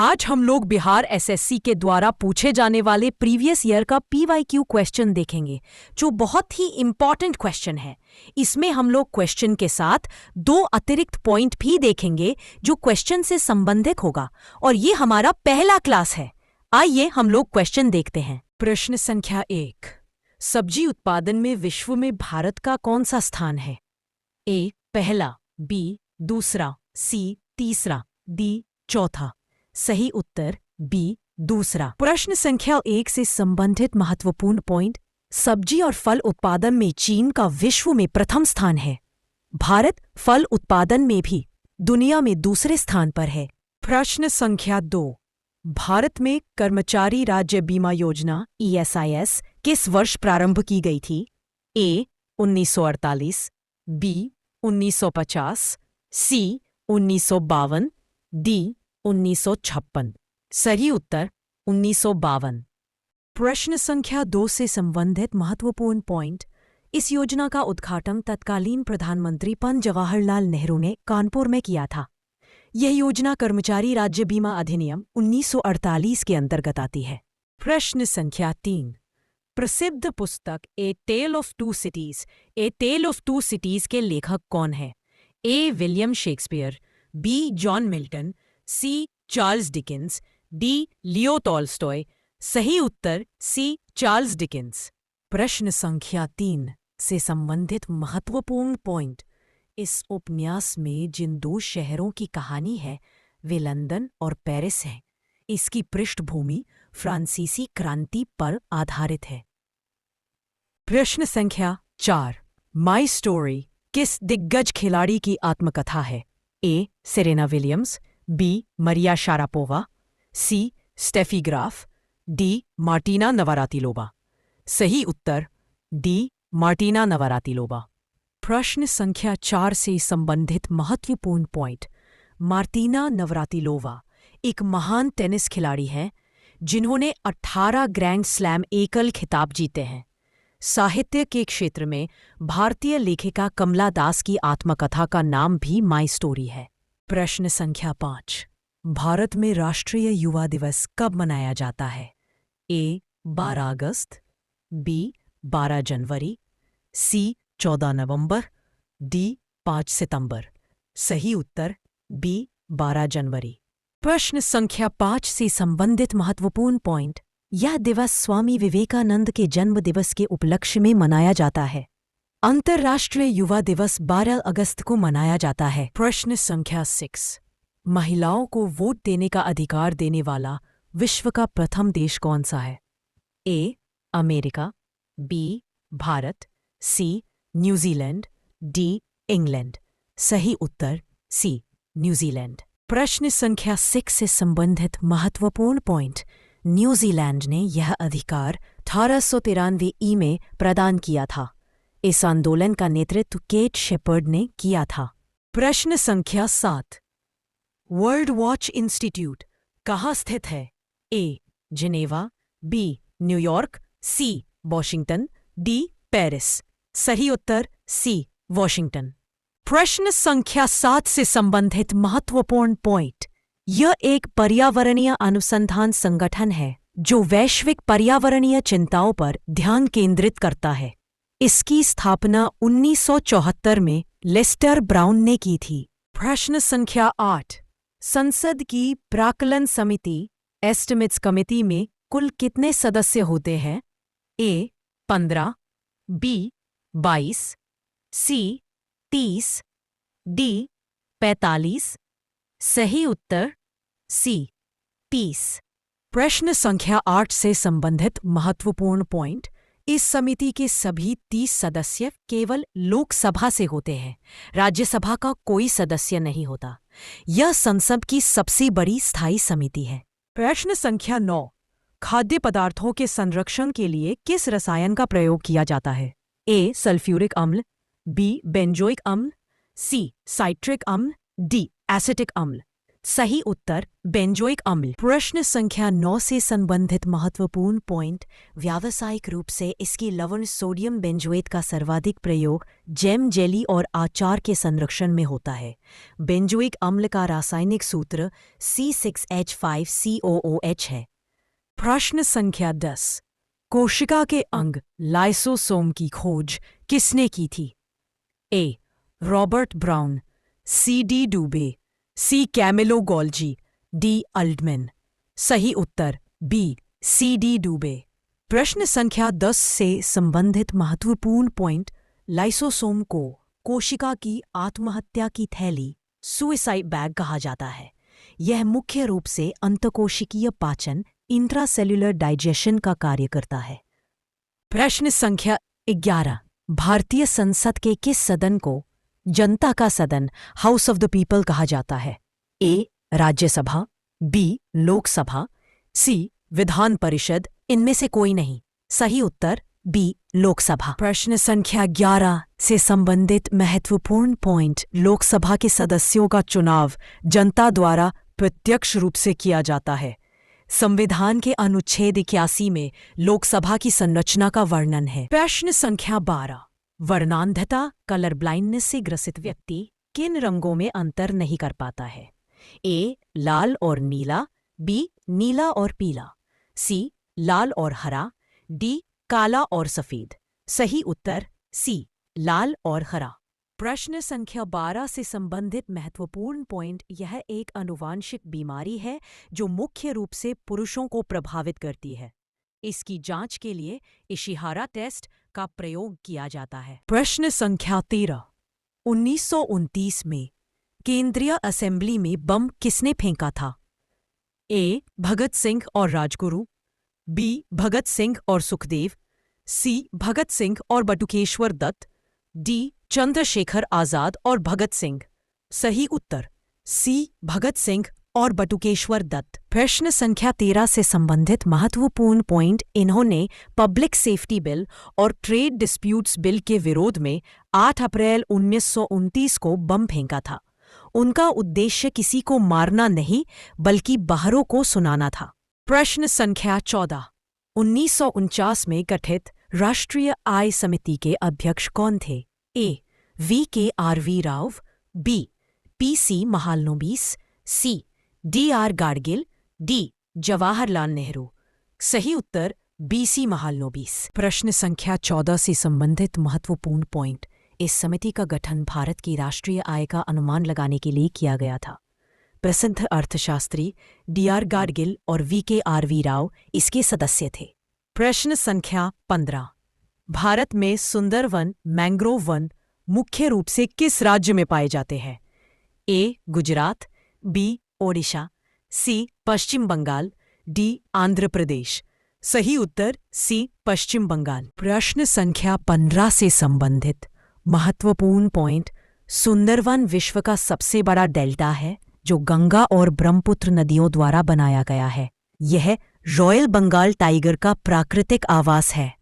आज हम लोग बिहार एसएससी के द्वारा पूछे जाने वाले प्रीवियस ईयर का पीवाईक्यू क्वेश्चन देखेंगे, जो बहुत ही इंपॉर्टेंट क्वेश्चन है। इसमें हम लोग क्वेश्चन के साथ 2 अतिरिक्त पॉइंट भी देखेंगे जो क्वेश्चन से संबंधित होगा, और ये हमारा पहला क्लास है। आइए हम लोग क्वेश्चन देखते हैं। प्रश्न संख्या 1, सब्जी उत्पादन में विश्व में भारत का कौन सा स्थान है? ए पहला, बी दूसरा, सी तीसरा, डी चौथा। सही उत्तर बी दूसरा। प्रश्न संख्या 1 से संबंधित महत्वपूर्ण पॉइंट, सब्जी और फल उत्पादन में चीन का विश्व में प्रथम स्थान है। भारत फल उत्पादन में भी दुनिया में दूसरे स्थान पर है। प्रश्न संख्या 2, भारत में कर्मचारी राज्य बीमा योजना ESIS किस वर्ष प्रारंभ की गई थी? ए 1948, बी 1950, सी 1952, डी 1956। सही उत्तर 1952। प्रश्न संख्या 2 से संबंधित महत्वपूर्ण पॉइंट, इस योजना का उद्घाटन तत्कालीन प्रधानमंत्री पंडित जवाहरलाल नेहरू ने कानपुर में किया था। यह योजना कर्मचारी राज्य बीमा अधिनियम 1948 के अंतर्गत आती है। प्रश्न संख्या 3, प्रसिद्ध पुस्तक a tale of two cities के लेखक कौन है? A William Shakespeare, B John Milton, C Charles Dickens, D Leo Tolstoy. सही उत्तर सी चार्ल्स डिकेंस। प्रश्न संख्या 3 से संबंधित महत्वपूर्ण पॉइंट, इस उपन्यास में जिन 2 शहरों की कहानी है वे लंदन और पेरिस हैं। इसकी पृष्ठभूमि फ्रांसीसी क्रांति पर आधारित है। प्रश्न संख्या 4, माई स्टोरी किस दिग्गज खिलाड़ी की आत्मकथा है? A Serena Williams, B Maria Sharapova, C Steffi Graf, D Martina Navratilova. सही उत्तर डी मार्टिना नवरातिलोवा। प्रश्न संख्या 4 से संबंधित महत्वपूर्ण पॉइंट, मार्टिना नवरातिलोवा एक महान टेनिस खिलाड़ी हैं जिन्होंने 18 ग्रैंड स्लैम एकल खिताब जीते हैं। साहित्य के क्षेत्र में भारतीय लेखिका कमला दास की आत्मकथा का नाम भी माई स्टोरी है। प्रश्न संख्या 5, भारत में राष्ट्रीय युवा दिवस कब मनाया जाता है? ए 12 अगस्त, बी 12 जनवरी, सी 14 नवंबर, डी 5 सितंबर। सही उत्तर बी 12 जनवरी। प्रश्न संख्या 5 से संबंधित महत्वपूर्ण पॉइंट, यह दिवस स्वामी विवेकानंद के जन्म दिवस के उपलक्ष्य में मनाया जाता है। अंतर्राष्ट्रीय युवा दिवस 12 अगस्त को मनाया जाता है। प्रश्न संख्या 6, महिलाओं को वोट देने का अधिकार देने वाला विश्व का प्रथम देश कौन सा है? A America, B Bharat, C New Zealand, D England. सही उत्तर सी न्यूजीलैंड। प्रश्न संख्या 6 से संबंधित महत्वपूर्ण पॉइंट, न्यूजीलैंड ने यह अधिकार 1893 ई में प्रदान किया था। इस आंदोलन का नेतृत्व केट शेपर्ड ने किया था। प्रश्न संख्या 7, वर्ल्ड वॉच इंस्टीट्यूट कहाँ स्थित है? ए जिनेवा, बी न्यूयॉर्क, सी वॉशिंगटन, डी पेरिस। सही उत्तर सी वॉशिंगटन। प्रश्न संख्या 7 से संबंधित महत्वपूर्ण पॉइंट, यह एक पर्यावरणीय अनुसंधान संगठन है जो वैश्विक पर्यावरणीय चिंताओं पर ध्यान केंद्रित करता है। इसकी स्थापना 1974 में लेस्टर ब्राउन ने की थी। प्रश्न संख्या 8, संसद की प्राक्कलन समिति एस्टिमेट्स कमेटी में कुल कितने सदस्य होते हैं? ए 15, बी 22, सी 30, डी 45। सही उत्तर सी 30। प्रश्न संख्या 8 से संबंधित महत्वपूर्ण पॉइंट, इस समिति के सभी 30 सदस्य केवल लोकसभा से होते हैं। राज्यसभा का कोई सदस्य नहीं होता। यह संसद की सबसे बड़ी स्थायी समिति है। प्रश्न संख्या 9, खाद्य पदार्थों के संरक्षण के लिए किस रसायन का प्रयोग किया जाता है? ए सल्फ्यूरिक अम्ल, बी बेंजोइक अम्ल, सी साइट्रिक अम्ल, डी एसिटिक अम्ल। सही उत्तर बेंजोइक अम्ल। प्रश्न संख्या 9 से संबंधित महत्वपूर्ण पॉइंट। व्यावसायिक रूप से इसकी लवण सोडियम बेंजोएट का सर्वाधिक प्रयोग जैम, जेली और आचार के संरक्षण में होता है। बेंजोइक अम्ल का रासायनिक सूत्र C6H5COOH है। प्रश्न संख्या 10। कोशिका के अंग लाइसोसोम की खोज किसने की थी? A. Robert Brown, C. D. Dubey, C. Camillo Golgi, D. Altmann. सही उत्तर बी. सी. डी. डुबे। प्रश्न संख्या 10 से संबंधित महत्वपूर्ण पॉइंट। लाइसोसोम को कोशिका की आत्महत्या की थैली सुइसाइड बैग कहा जाता है। यह मुख्य रूप से अंतकोशिकीय पाचन इंट्रासेल्युलर डाइजेशन का कार्य करता है। प्रश्न संख्या 11। भारतीय संसद के किस सदन को जनता का सदन हाउस ऑफ द पीपल कहा जाता है? ए. राज्यसभा, बी. लोकसभा, सी. विधान परिषद, इनमें से कोई नहीं। सही उत्तर बी. लोकसभा। प्रश्न संख्या 11 से संबंधित महत्वपूर्ण पॉइंट। लोकसभा के सदस्यों का चुनाव जनता द्वारा प्रत्यक्ष रूप से किया जाता है। संविधान के अनुच्छेद 81 में लोकसभा की संरचना का वर्णन है। प्रश्न संख्या 12। वर्णांधता कलर ब्लाइंडनेस से ग्रसित व्यक्ति किन रंगों में अंतर नहीं कर पाता है? ए. लाल और नीला, बी. नीला और पीला, सी. लाल और हरा, डी. काला और सफेद। सही उत्तर सी. लाल और हरा। प्रश्न संख्या 12 से संबंधित महत्वपूर्ण पॉइंट। यह एक आनुवांशिक बीमारी है जो मुख्य रूप से पुरुषों को प्रभावित करती है। इसकी जांच के लिए इशिहारा टेस्ट का प्रयोग किया जाता है। प्रश्न संख्या 13। 1929 में केंद्रीय असेंबली में बम किसने फेंका था? ए. भगत सिंह और राजगुरु, बी. भगत सिंह और सुखदेव, सी. भगत सिंह और बटुकेश्वर दत्त, डी. चंद्रशेखर आजाद और भगत सिंह। सही उत्तर सी. भगत सिंह और बटुकेश्वर दत्त। प्रश्न संख्या 13 से संबंधित महत्वपूर्ण पॉइंट। इन्होंने पब्लिक सेफ्टी बिल और ट्रेड डिस्प्यूट्स बिल के विरोध में 8 अप्रैल 1929 को बम फेंका था। उनका उद्देश्य किसी को मारना नहीं बल्कि बाहरों को सुनाना था। प्रश्न संख्या 14। 1949 में गठित राष्ट्रीय आय समिति के अध्यक्ष कौन थे? A. V.K.R.V. Rao, B. P.C. Mahalanobis, C. D.R. Gadgil, D. Jawaharlal Nehru. सही उत्तर B.C. महालनोबिस। प्रश्न संख्या 14 से संबंधित महत्वपूर्ण पॉइंट। इस समिति का गठन भारत की राष्ट्रीय आय का अनुमान लगाने के लिए किया गया था। प्रसिद्ध अर्थशास्त्री D.R. गाडगिल और V.K.R.V. राव इसके सदस्य थे। प्रश्न संख्या 15। भारत में सुंदर वन, मैंग्रोव वन मुख्य रूप से किस राज्य में पाए जाते हैं? ए. गुजरात, बी. ओडिशा, सी. पश्चिम बंगाल, डी. आंध्र प्रदेश। सही उत्तर सी. पश्चिम बंगाल। प्रश्न संख्या 15 से संबंधित महत्वपूर्ण पॉइंट। सुंदरवन विश्व का सबसे बड़ा डेल्टा है जो गंगा और ब्रह्मपुत्र नदियों द्वारा बनाया गया है। यह रॉयल बंगाल टाइगर का प्राकृतिक आवास है।